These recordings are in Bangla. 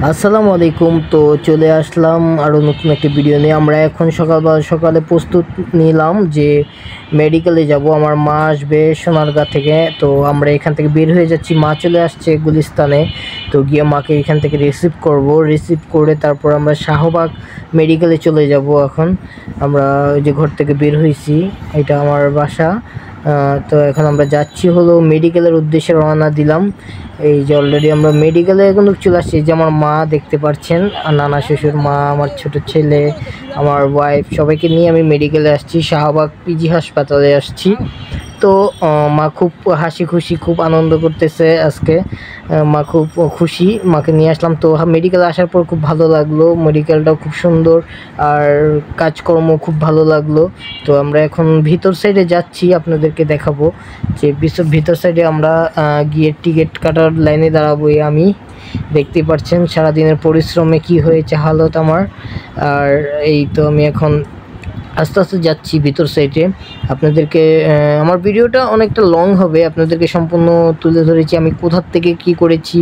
আসসালামু আলাইকুম। তো চলে আসলাম আরও নতুন একটি ভিডিও নিয়ে। আমরা এখন সকালে প্রস্তুত নিলাম যে মেডিকেলে যাব। আমার মা আসবে সোনারগাঁ থেকে, তো আমরা এখান থেকে বের হয়ে যাচ্ছি। মা চলে আসছে গুলিস্তানে, তো গিয়ে মাকে এখান থেকে রিসিভ করে তারপর আমরা শাহবাগ মেডিকেলে চলে যাব। এখন আমরা ওই যে ঘর থেকে বের হয়েছি, এটা আমার বাসা। তো এখন আমরা যাচ্ছি হলো মেডিকেলের উদ্দেশ্যে রওনা দিলাম। এই যে অলরেডি আমরা মেডিকেলে এখন চলে আসছি। যে আমার মা দেখতে পাচ্ছেন, নানা শ্বশুর, মা, আমার ছোট ছেলে, আমার ওয়াইফ, সবাইকে নিয়ে আমি মেডিকেলে আসছি। শাহবাগ পিজি হাসপাতালে আসছি। তো মা খুব হাসি খুশি, খুব আনন্দ করতেছে আজকে। মা খুব খুশি, মাকে নিয়ে আসলাম। তো মেডিকেলে আসার পর খুব ভালো লাগলো, মেডিকেলটাও খুব সুন্দর আর কাজকর্ম খুব ভালো লাগলো। তো আমরা এখন ভিতর সাইডে যাচ্ছি, আপনাদেরকে দেখাবো যে ভিতর সাইডে আমরা গিয়ে টিকিট কাটার লাইনে দাঁড়াবো। আমি দেখতে পাচ্ছেন সারাদিনের পরিশ্রমে কি হয়েছে হালত আমার। আর এই তো আমি এখন আস্তে আস্তে যাচ্ছি ভিতর সাইডে। আপনাদেরকে আমার ভিডিওটা অনেকটা লং হবে, আপনাদেরকে সম্পূর্ণ তুলে ধরেছি আমি কোথা থেকে কি করেছি,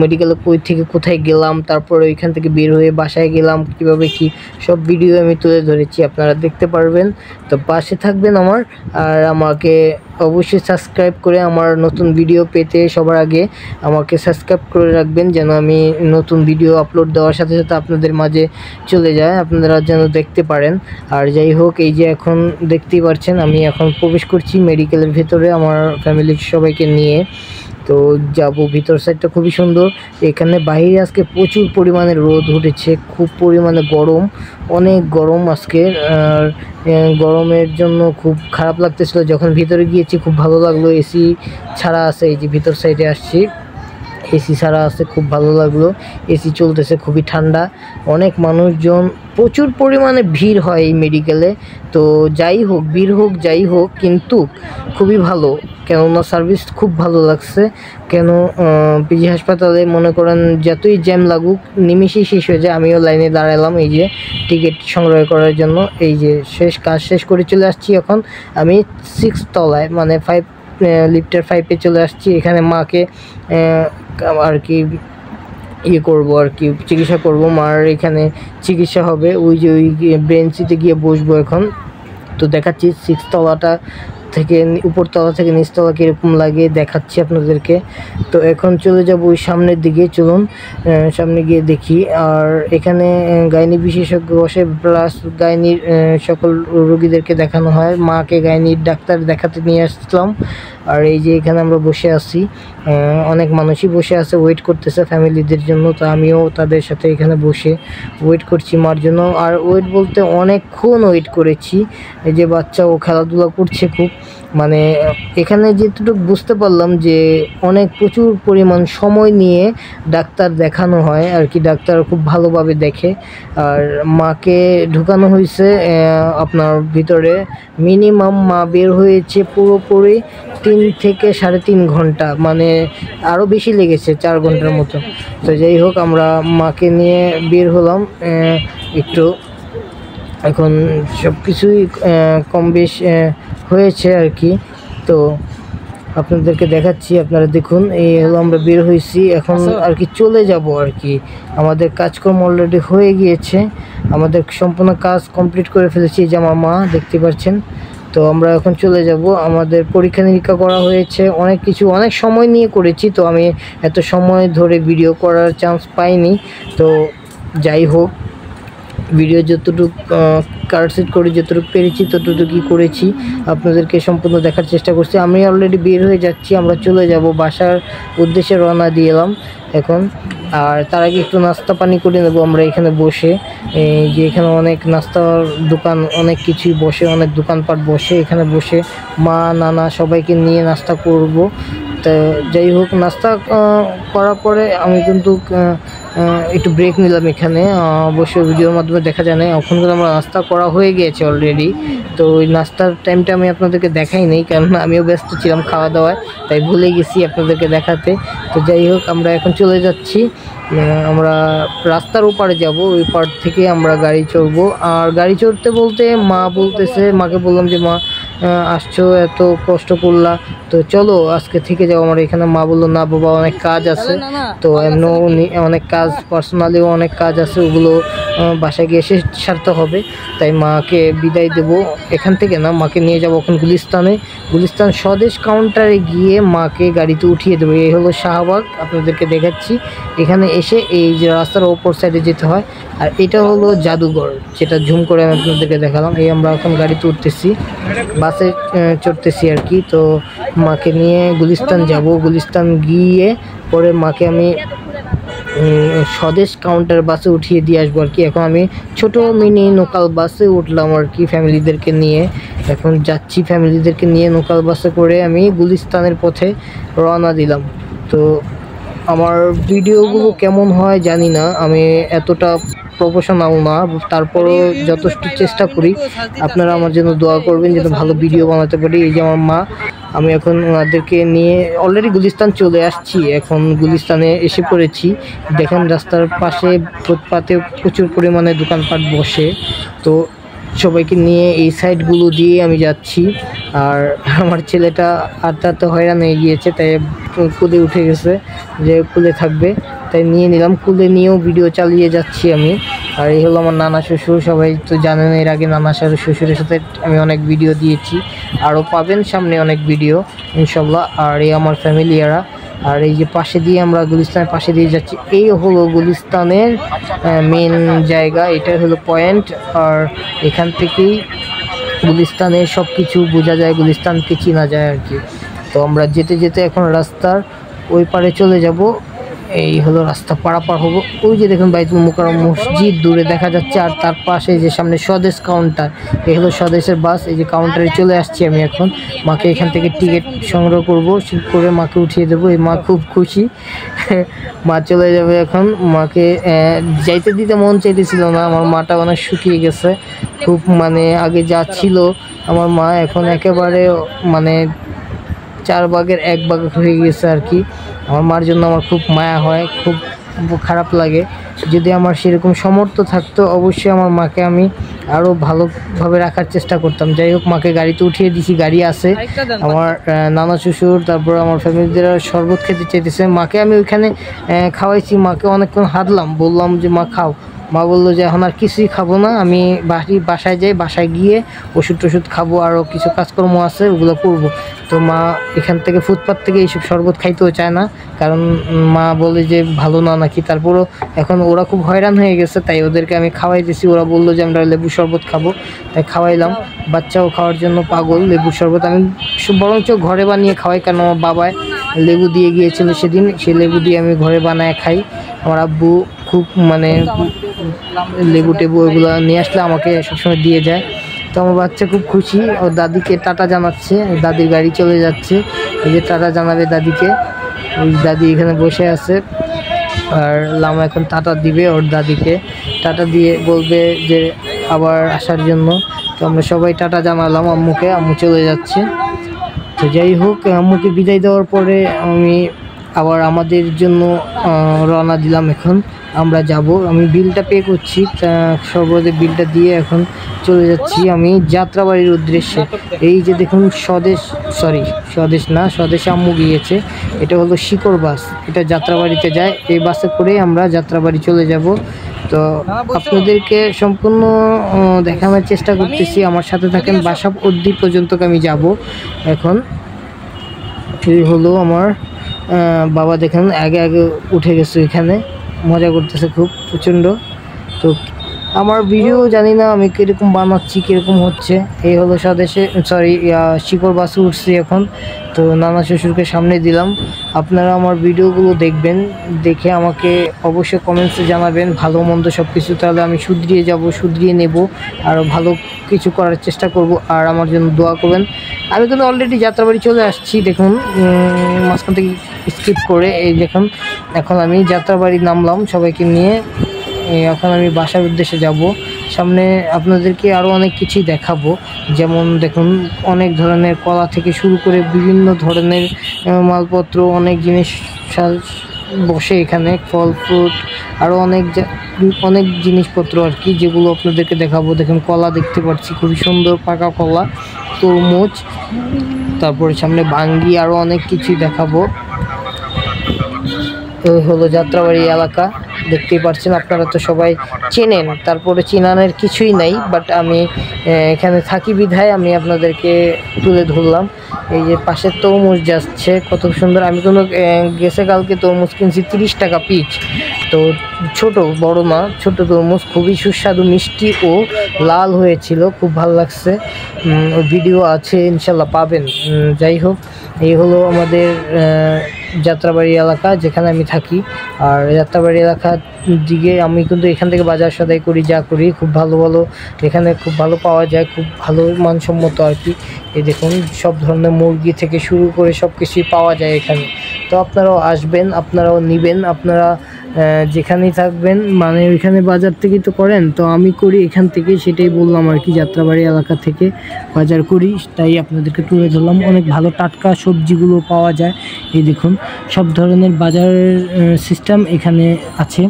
মেডিকেলে কই থেকে কোথায় গেলাম, তারপরে ওইখান থেকে বের হয়ে বাসায় গেলাম, কিভাবে কি সব ভিডিও আমি তুলে ধরেছি, আপনারা দেখতে পারবেন। তো পাশে থাকবেন আমার, আর আমাকে অবশ্যই সাবস্ক্রাইব করে আমার নতুন ভিডিও পেতে সবার আগে আমাকে সাবস্ক্রাইব করে রাখবেন, যেন আমি নতুন ভিডিও আপলোড দেওয়ার সাথে সাথে আপনাদের মাঝে চলে যায়, আপনারা যেন দেখতে পারেন। আর যাই হোক, এই যে এখন দেখতেই পাচ্ছেন আমি এখন প্রবেশ করছি মেডিকেলের ভেতরে আমার ফ্যামিলির সবাইকে নিয়ে। তো যাব, ভিতর সাইডটা খুবই সুন্দর। এখানে বাইরে আজকে প্রচুর পরিমাণে রোদ উঠেছে, খুব পরিমাণে গরম, অনেক গরম আজকে। আর গরমের জন্য খুব খারাপ লাগতেছিল, যখন ভিতরে গিয়েছি খুব ভালো লাগলো। এসি ছাড়া আছে, এই যে ভিতর সাইডে আসছি, এসি ছাড়া আছে, খুব ভালো লাগলো। এসি চলতেছে, খুবই ঠান্ডা, অনেক মানুষজন, প্রচুর পরিমাণে ভিড় হয় এই মেডিকেলে। তো যাই হোক, ভিড় হোক যাই হোক, কিন্তু খুবই ভালো, কেননা সার্ভিস খুব ভালো লাগছে। কেন পিজি হাসপাতালে মনে করেন যতই জ্যাম লাগুক নিমেষেই শেষ হয়ে যায়। আমিও লাইনে দাঁড়ালাম এই যে টিকিট সংগ্রহ করার জন্য। এই যে কাজ শেষ করে চলে আসছি। এখন আমি 6 তলায়, মানে 5 লিফটের 5-এ চলে আসছি। এখানে মাকে আর কি করবো, আর কি চিকিৎসা করব। মার এখানে চিকিৎসা হবে, ওই যে ওই বেঞ্চিতে গিয়ে বসবো এখন। তো দেখাচ্ছি 6 তলাটা থেকে, উপরতলা থেকে নিচতলা কীরকম লাগে দেখাচ্ছি আপনাদেরকে। তো এখন চলে যাব ওই সামনের দিকে, চলুন সামনে গিয়ে দেখি। আর এখানে গাইনি বিশেষজ্ঞ বসে, প্লাস গাইনির সকল রোগীদেরকে দেখানো হয়। মাকে গাইনির ডাক্তার দেখাতে নিয়ে আসলাম। আর এই যে এখানে আমরা বসে আছি, অনেক মানুষই বসে আছে, ওয়েট করতেছে ফ্যামিলিদের জন্য। তো আমিও তাদের সাথে এখানে বসে ওয়েট করছি মার জন্য। আর ওয়েট বলতে অনেকক্ষণ ওয়েট করেছি। এই যে বাচ্চাও খেলাধুলা করছে খুব, মানে এখানে যেটুকু বুঝতে পারলাম যে প্রচুর পরিমাণ সময় নিয়ে ডাক্তার দেখানো হয় আর কি, ডাক্তার খুব ভালোভাবে দেখে। আর মাকে ঢুকানো হয়েছে আপনার ভিতরে, মিনিমাম মা বের হয়েছে পুরোপুরি 3 থেকে 3.5 ঘন্টা, মানে আরও বেশি লেগেছে, 4 ঘন্টার মতো। তো যাই হোক, আমরা মাকে নিয়ে বের হলাম একটু। এখন সব কিছুই কম বেশ হয়েছে আর কি। তো আপনাদেরকে দেখাচ্ছি, আপনারা দেখুন। এই হলো আমরা বের হয়েছি এখন আর কি, চলে যাব আর কি। আমাদের কাজকর্ম অলরেডি হয়ে গিয়েছে, আমাদের সম্পূর্ণ কাজ কমপ্লিট করে ফেলেছি। যে আমার মা দেখতে পাচ্ছেন। তো আমরা এখন চলে যাব। আমাদের পরীক্ষা নিরীক্ষা করা হয়েছে, অনেক কিছু, অনেক সময় নিয়ে করেছি। তো আমি এত সময় ধরে ভিডিও করার চান্স পাইনি। তো যাই হোক, ভিডিও যতটুকু কাটসেট করে যতটুকু পেরেছি ততটুকুই করেছি, আপনাদেরকে সম্পূর্ণ দেখার চেষ্টা করছি। আমি অলরেডি বের হয়ে যাচ্ছি, আমরা চলে যাব বাসার উদ্দেশ্যে, রওনা দিয়ে এলাম এখন। আর তার আগে একটু নাস্তা পানি করে নেব আমরা এখানে বসে। যে এখানে অনেক নাস্তার দোকান, অনেক কিছুই বসে, অনেক দোকানপাট বসে, এখানে বসে মা, নানা সবাইকে নিয়ে নাস্তা করব। তো যাই হোক, নাস্তা করার পরে আমি কিন্তু একটু ব্রেক নিলাম এখানে, অবশ্য ভিডিওর মাধ্যমে দেখা যায় না। এখন কিন্তু আমরা নাস্তা করা হয়ে গিয়েছে অলরেডি। তো ওই নাস্তার টাইমটা আমি আপনাদেরকে দেখাই নেই, কারণ আমিও ব্যস্ত ছিলাম খাওয়া দাওয়ায়, তাই ভুলে গেছি আপনাদেরকে দেখাতে। তো যাই হোক, আমরা এখন চলে যাচ্ছি, আমরা রাস্তার ওপারে যাব, ওই পার থেকে আমরা গাড়ি চড়বো। আর গাড়ি চড়তে বলতে মা বলতেছে, মাকে বললাম যে মা আসছো, এত কষ্ট করলা, তো চলো আজকে থেকে যাও আমার এখানে। মা বললো না বাবা, অনেক কাজ আছে। তো এমন অনেক কাজ কাজ, পার্সোনালিও অনেক কাজ আছে, ওগুলো বাসায় গিয়ে শেষ সারতে হবে। তাই মাকে বিদায় দেব এখান থেকে না, মাকে নিয়ে যাবো এখন গুলিস্তান স্বদেশ কাউন্টারে গিয়ে মাকে গাড়িতে উঠিয়ে দেবো। এই হলো শাহবাগ, আপনাদেরকে দেখাচ্ছি। এখানে এসে এই যে রাস্তার ওপর সাইডে যেতে হয়, আর এটা হলো জাদুঘর, যেটা ঝুম করে আমি আপনাদেরকে দেখালাম। এই আমরা এখন গাড়িতে উঠতেছি, বাসে চড়তেছি আর কি। তো মাকে নিয়ে গুলিস্তান যাব, গুলিস্তান গিয়ে পরে মাকে আমি স্বদেশ কাউন্টার বাসে উঠিয়ে দিয়ে আসবো আর কি। এখন আমি ছোট মিনি লোকাল বাসে উঠলাম আর কি ফ্যামিলিদেরকে নিয়ে। এখন যাচ্ছি ফ্যামিলিদেরকে নিয়ে লোকাল বাসে করে আমি গুলিস্তানের পথে রওনা দিলাম। তো আমার ভিডিওগুলো কেমন হয় জানি না, আমি এতটা প্রফেশনাল না, তারপরও যথেষ্ট চেষ্টা করি। আপনারা আমার জন্য দোয়া করবেন যেন ভালো ভিডিও বানাতে পারি। এই যে আমার মা, আমি এখন ওনাদেরকে নিয়ে অলরেডি গুলিস্তান চলে আসছি। এখন গুলিস্তানে এসে পড়েছি। দেখেন রাস্তার পাশে ফুটপাতে প্রচুর পরিমাণে দোকানপাট বসে। তো সবাইকে নিয়ে এই সাইডগুলো দিয়ে আমি যাচ্ছি। আর আমার ছেলেটা আটটাতে হয়রান হয়ে গিয়েছে, তাই কুলে উঠে গেছে যে কুলে থাকবে, তাই নিয়ে নিলাম। কুলে নিয়েও ভিডিও চালিয়ে যাচ্ছি আমি। আর এই হলো আমার নানা শ্বশুর, সবাই তো জানেন এর আগে নানা শ্বশুরের সাথে আমি অনেক ভিডিও দিয়েছি, আরও পাবেন সামনে অনেক ভিডিও ইনশাল্লাহ। আর এই আমার ফ্যামিলিয়ারা। আর এই যে পাশে দিয়ে আমরা গুলিস্তানের পাশে দিয়ে যাচ্ছি, এই হলো গুলিস্তানের মেন জায়গা, এটা হলো পয়েন্ট। আর এখান থেকেই গুলিস্তানের সব কিছু বোঝা যায়, গুলিস্তানকে চেনা যায় আর কি। তো আমরা যেতে যেতে এখন রাস্তার ওই পারে চলে যাব। এই হলো রাস্তা পারাপার হবো। ওই যে দেখুন বাইতুল মুকাররম মসজিদ দূরে দেখা যাচ্ছে, আর তার পাশে যে সামনে স্বদেশ কাউন্টার, এই হলো স্বদেশের বাস। এই যে কাউন্টারে চলে আসছি আমি এখন। মাকে এখান থেকে টিকিট সংগ্রহ করবো, করে মাকে উঠিয়ে দেবো। এই মা খুব খুশি, মা চলে যাবে এখন। মাকে যাইতে দিতে মন চাইতেছিল না, আমার মাটা অনেক শুকিয়ে গেছে খুব, মানে আগে যা ছিল আমার মা এখন একেবারে মানে 4 ভাগের 1 ভাগ হয়ে গেছে আর কি। আমার মার জন্য আমার খুব মায়া হয়, খুব খারাপ লাগে। যদি আমার সেরকম সামর্থ্য থাকতো অবশ্যই আমার মাকে আমি আরও ভালোভাবে রাখার চেষ্টা করতাম। যাই হোক, মাকে গাড়িতে উঠিয়ে দিছি, গাড়ি আছে। আমার নানা শ্বশুর, তারপর আমার ফ্যামিলিদের শরবত খেতে চাইতেছে। মাকে আমি ওইখানে খাওয়াইছি, মাকে অনেকক্ষণ হাঁটলাম, বললাম যে মা খাও। মা বললো যে এখন আর কিছুই খাবো না, আমি বাসায় যাই, বাসায় গিয়ে ওষুধ খাবো, আরও কিছু কাজকর্ম আছে ওগুলো করবো। তো মা এখান থেকে ফুটপাত থেকে এইসব শরবত খাইতেও চায় না, কারণ মা বলে যে ভালো না নাকি। তারপরও এখন ওরা খুব হয়রান হয়ে গেছে, তাই ওদেরকে আমি খাওয়াই দিছি। ওরা বললো যে আমরা লেবু শরবত খাবো, তাই খাওয়াইলাম। বাচ্চাও খাওয়ার জন্য পাগল লেবু শরবত। আমি বরঞ্চ ঘরে বানিয়ে খাওয়াই, কারণ আমার বাবায় লেবু দিয়ে গিয়েছিল সেদিন, সেই লেবু দিয়ে আমি ঘরে বানায় খাই। আমার আব্বু খুব মানে লেবু টেবু ওইগুলো নিয়ে আসলে আমাকে সবসময় দিয়ে যায়। তো আমার বাচ্চা খুব খুশি, ওর দাদিকে টাটা জানাচ্ছে, দাদির গাড়ি চলে যাচ্ছে। এই যে টাটা জানাবে দাদিকে, ওই দাদি এখানে বসে আছে। আর লামা এখন টাটা দিবে ওর দাদিকে, টাটা দিয়ে বলবে যে আবার আসার জন্য। তো আমরা সবাই টাটা জানালাম আম্মুকে, আম্মু চলে যাচ্ছে। তো যাই হোক, আম্মুকে বিদায় দেওয়ার পরে আমি আবার আমাদের জন্য রওনা দিলাম। এখন আমরা যাব, আমি বিলটা পে করছি, সর্বদা বিলটা দিয়ে এখন চলে যাচ্ছি আমি যাত্রাবাড়ির উদ্দেশ্যে। এই যে দেখুন স্বদেশে আম্মু গিয়েছে, এটা হলো শিকড় বাস, এটা যাত্রাবাড়িতে যায়। এই বাসে করে আমরা যাত্রাবাড়ি চলে যাব। তো আপনাদেরকে সম্পূর্ণ দেখানোর চেষ্টা করতেছি, আমার সাথে থাকেন। বাসা অবধি পর্যন্ত আমি যাব এখন। এই হলো আমার বাবা, দেখেন আগে উঠে গেছে, এখানে মজা করতেছে খুব প্রচণ্ড। তো আমার ভিডিও জানি না আমি কীরকম বানাচ্ছি, কীরকম হচ্ছে। এই হলো শিকড় বাসে উঠছি এখন। তো নানা শ্বশুরকে সামনে দিলাম। আপনারা আমার ভিডিওগুলো দেখবেন, দেখে আমাকে অবশ্যই কমেন্টসে জানাবেন ভালো মন্দ সব কিছু, তাহলে আমি শুধরিয়ে নেব, আরও ভালো কিছু করার চেষ্টা করব। আর আমার জন্য দোয়া করবেন। আমি কিন্তু অলরেডি যাত্রাবাড়ি চলে আসছি, দেখুন মাঝখান থেকে স্কিপ করে। এই দেখুন এখন আমি যাত্রাবাড়ি নামলাম সবাইকে নিয়ে। এখন আমি বাসার উদ্দেশ্যে যাব। সামনে আপনাদেরকে আরও অনেক কিছুই দেখাবো, যেমন দেখুন অনেক ধরনের কলা থেকে শুরু করে বিভিন্ন ধরনের মালপত্র, অনেক জিনিস বসে এখানে, ফল ফ্রুট, আরও অনেক জিনিসপত্র আর কি, যেগুলো আপনাদেরকে দেখাবো। দেখুন কলা দেখতে পাচ্ছি, খুবই সুন্দর পাকা কলা, তরমুজ, তারপরে সামনে ভাঙ্গি, আরও অনেক কিছুই দেখাবো। এই হলো যাত্রাবাড়ি এলাকা, দেখতেই পাচ্ছেন, আপনারা তো সবাই চেনেন, তারপরে চেনানোর কিছুই নাই, বাট আমি এখানে থাকি বিধায় আমি আপনাদেরকে তুলে ধরলাম। এই যে পাশে তরমুজ যাচ্ছে কত সুন্দর, আমি কোনো গেছে কালকে তরমুজ কিনছি 30 টাকা পিচ। তো ছোট বড় না, ছোট তরমুজ খুবই সুস্বাদু, মিষ্টি ও লাল হয়েছিল, খুব ভালো লাগছে। ভিডিও আছে ইনশাল্লাহ পাবেন। যাই হোক, এই হলো আমাদের যাত্রাবাড়ি এলাকা যেখানে আমি থাকি। আর যাত্রাবাড়ি এলাকার দিকে আমি কিন্তু এখান থেকে বাজার সদাই করি, যা করি খুব ভালো ভালো, এখানে খুব ভালো পাওয়া যায়, খুব ভালো মানসম্মত আর কি। এই দেখুন সব ধরনের মুরগি থেকে শুরু করে সব কিছুই পাওয়া যায় এখানে। তো আপনারাও আসবেন, আপনারাও নেবেন, আপনারা যেখানেই থাকবেন, মানে ওইখানে বাজার থেকেই তো করেন, তো আমি করি এখান থেকে, সেটাই বললাম আর কি, যাত্রাবাড়ি এলাকা থেকে বাজার করি, তাই আপনাদেরকে তুলে ধরলাম। অনেক ভালো টাটকা সবজিগুলো পাওয়া যায়। এই দেখুন সব ধরনের বাজারের সিস্টেম এখানে আছে,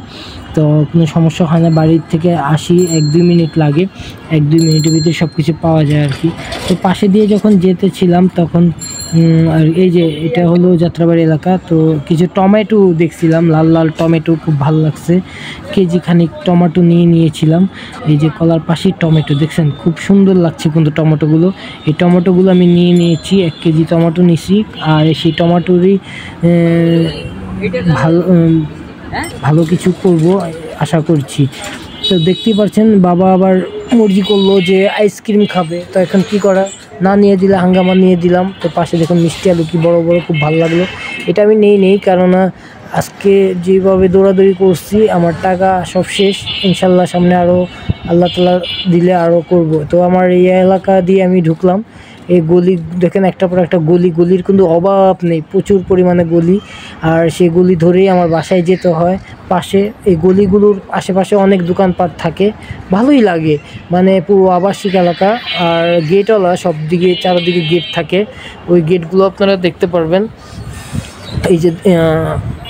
তো কোনো সমস্যা হয় না। বাড়ির থেকে আসি 1-2 মিনিট লাগে, 1-2 মিনিটের ভিতরে সব কিছু পাওয়া যায় আর কি। তো পাশে দিয়ে যখন যেতেছিলাম তখন আর এই যে এটা হলো যাত্রাবাড়ি এলাকা, তো কিছু টমেটো দেখছিলাম, লাল লাল টমেটো, খুব ভালো লাগছে। কেজি খানিক টমেটো নিয়েছিলাম। এই যে কলার পাশেই টমেটো দেখছেন, খুব সুন্দর লাগছে কিন্তু টমেটোগুলো। এই টমেটোগুলো আমি নিয়েছি, 1 কেজি টমেটো নিয়েছি। আর সেই টমেটোরই ভালো কিছু করব আশা করছি। তো দেখতেই পাচ্ছেন বাবা আবার মর্জি করলো যে আইসক্রিম খাবে, তো এখন কি করা, না নিয়ে দিলে হাঙ্গামা নিয়ে দিলাম। তো পাশে দেখুন মিষ্টি আলু কি বড় বড়, খুব ভালো লাগলো। এটা আমি নেই কারণ আজকে যেভাবে দৌড়াদৌড়ি করছি আমার টাকা সব শেষ। ইনশাল্লাহ সামনে আরও আল্লাহ তাআলা দিলে আরও করব। তো আমার এই এলাকা দিয়ে আমি ঢুকলাম, এই গলি দেখেন, একটা পর একটা গলির কিন্তু অভাব নেই, প্রচুর পরিমাণে গলি। আর সেই গলি ধরেই আমার বাসায় যেতে হয়। পাশে এই গলিগুলোর আশেপাশে অনেক দোকানপাট থাকে, ভালোই লাগে, মানে পুরো আবাসিক এলাকা। আর গেটওয়ালা, সব দিকে চারদিকে গেট থাকে, ওই গেটগুলো আপনারা দেখতে পারবেন। এই যে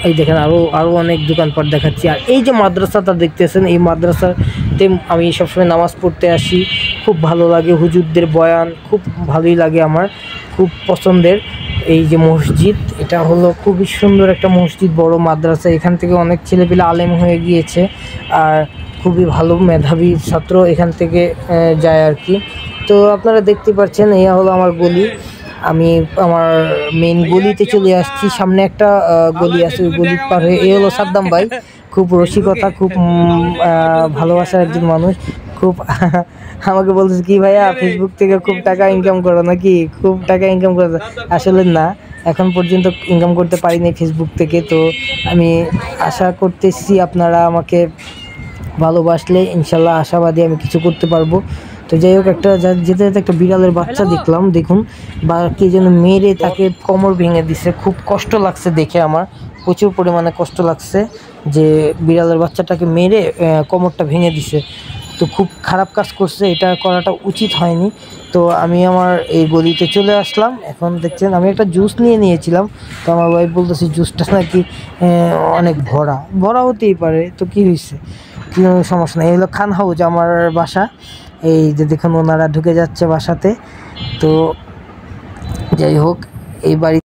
এই দেখেন আরও অনেক দোকানপাট দেখাচ্ছি। আর এই যে মাদ্রাসাটা দেখতেছেন, এই মাদ্রাসাতে আমি সবসময় নামাজ পড়তে আসি, খুব ভালো লাগে, হুজুরদের বয়ান খুব ভালোই লাগে, আমার খুব পছন্দের। এই যে মসজিদ, এটা হলো খুবই সুন্দর একটা মসজিদ, বড় মাদ্রাসা, এখান থেকে অনেক ছেলেপিলে আলেম হয়ে গিয়েছে, আর খুবই ভালো মেধাবী ছাত্র এখান থেকে যায় আর কি। তো আপনারা দেখতে পাচ্ছেন এই হলো আমার গলি, আমি আমার মেইন গলিতে চলে আসছি। সামনে একটা গলি আছে, ওই গলি পার হয়ে এই হলো সাদ্দাম ভাই, খুব রসিকতা, খুব ভালোবাসার একজন মানুষ, খুব আমাকে বলতেছে কি ভাইয়া ফেসবুক থেকে খুব টাকা ইনকাম করো নাকি, খুব টাকা ইনকাম করো। আসলে না, এখন পর্যন্ত ইনকাম করতে পারিনি ফেসবুক থেকে। তো আমি আশা করতেছি আপনারা আমাকে ভালোবাসলে ইনশাল্লাহ আশাবাদী আমি কিছু করতে পারবো। তো যাই হোক, যেতে যেতে একটা বিড়ালের বাচ্চা দেখলাম, দেখুন বা কে যেন মেরে তাকে কোমর ভেঙে দিছে, খুব কষ্ট লাগছে দেখে, আমার প্রচুর পরিমাণে কষ্ট লাগছে যে বিড়ালের বাচ্চাটাকে মেরে কোমরটা ভেঙে দিছে। তো খুব খারাপ কাজ করছে, এটা করাটা উচিত হয়নি। তো আমি আমার এই গলিতে চলে আসলাম। এখন দেখছেন আমি একটা জুস নিয়েছিলাম, তো আমার ওয়াইফ বলতেছে জুসটা নাকি অনেক ভরা হতেই পারে, তো কি হয়েছে, কোনো সমস্যা নেই। এই হলো খান হাউজ আমার বাসা, এই যে দেখুন ওনারা ঢুকে যাচ্ছে বাসাতে। তো যাই হোক, এই বাড়ি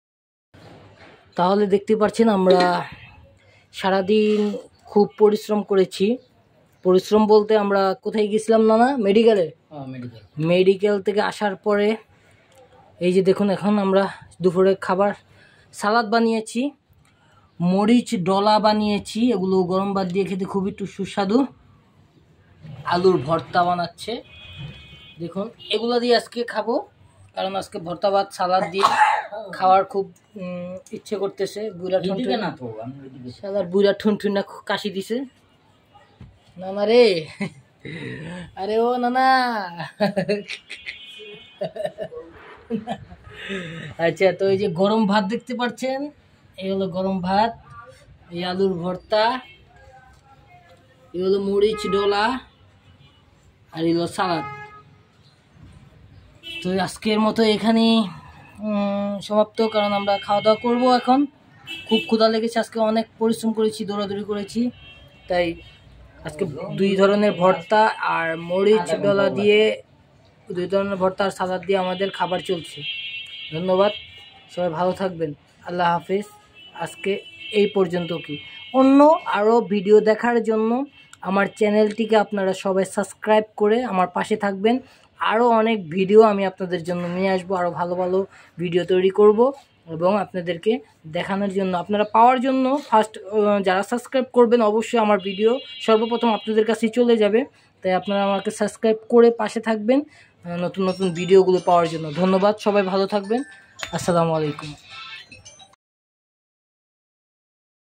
তাহলে দেখতে পাচ্ছেন আমরা সারাদিন খুব পরিশ্রম করেছি। পরিশ্রম বলতে আমরা কোথায় গেছিলাম নানা, মেডিকেল থেকে আসার পরে এই যে দেখুন এখন আমরা দুপুরে খাবার সালাদ বানিয়েছি, মরিচ ডলা বানিয়েছি, এগুলো গরম ভাত দিয়ে খেতে খুবই সুস্বাদু। আলুর ভর্তা বানাচ্ছে, দেখুন এগুলো দিয়ে আজকে খাবো, কারণ আজকে ভর্তা ভাত সালাদ দিয়ে খাওয়ার খুব ইচ্ছে করতেছে। বুড়া ঠুনঠুনা কাশি দিছে নানা রে, আরে ও নানা। আচ্ছা, তো এই যে গরম ভাত দেখতে পাচ্ছেন, এই হলো গরম ভাত, এই আলুর ভর্তা, এই হলো মরিচ ডলা, আর এই হলো সালাদ। তো আজকের মতো এখানেই সমাপ্ত, কারণ আমরা খাওয়া দাওয়া করবো এখন। খুব ক্ষুধা লেগেছে, আজকে অনেক পরিশ্রম করেছি, দৌড়াদৌড়ি করেছি, তাই আজকে 2 ধরনের ভর্তা আর মরিচ ডলা দিয়ে 2 ধরনের ভর্তা আর সালাদ দিয়ে আমাদের খাবার চলছে। ধন্যবাদ, সবাই ভালো থাকবেন, আল্লাহ হাফিজ। আজকে এই পর্যন্ত কি অন্য আরও ভিডিও দেখার জন্য আমার চ্যানেলটিকে আপনারা সবাই সাবস্ক্রাইব করে আমার পাশে থাকবেন। আরও অনেক ভিডিও আমি আপনাদের জন্য নিয়ে আসবো, আরও ভালো ভালো ভিডিও তৈরি করব এবং আপনাদেরকে দেখানোর জন্য, আপনারা পাওয়ার জন্য ফার্স্ট যারা সাবস্ক্রাইব করবেন অবশ্যই আমার ভিডিও সর্বপ্রথম আপনাদের কাছেই চলে যাবে। তাই আপনারা আমাকে সাবস্ক্রাইব করে পাশে থাকবেন নতুন নতুন ভিডিওগুলো পাওয়ার জন্য। ধন্যবাদ, সবাই ভালো থাকবেন। আসসালামু আলাইকুম।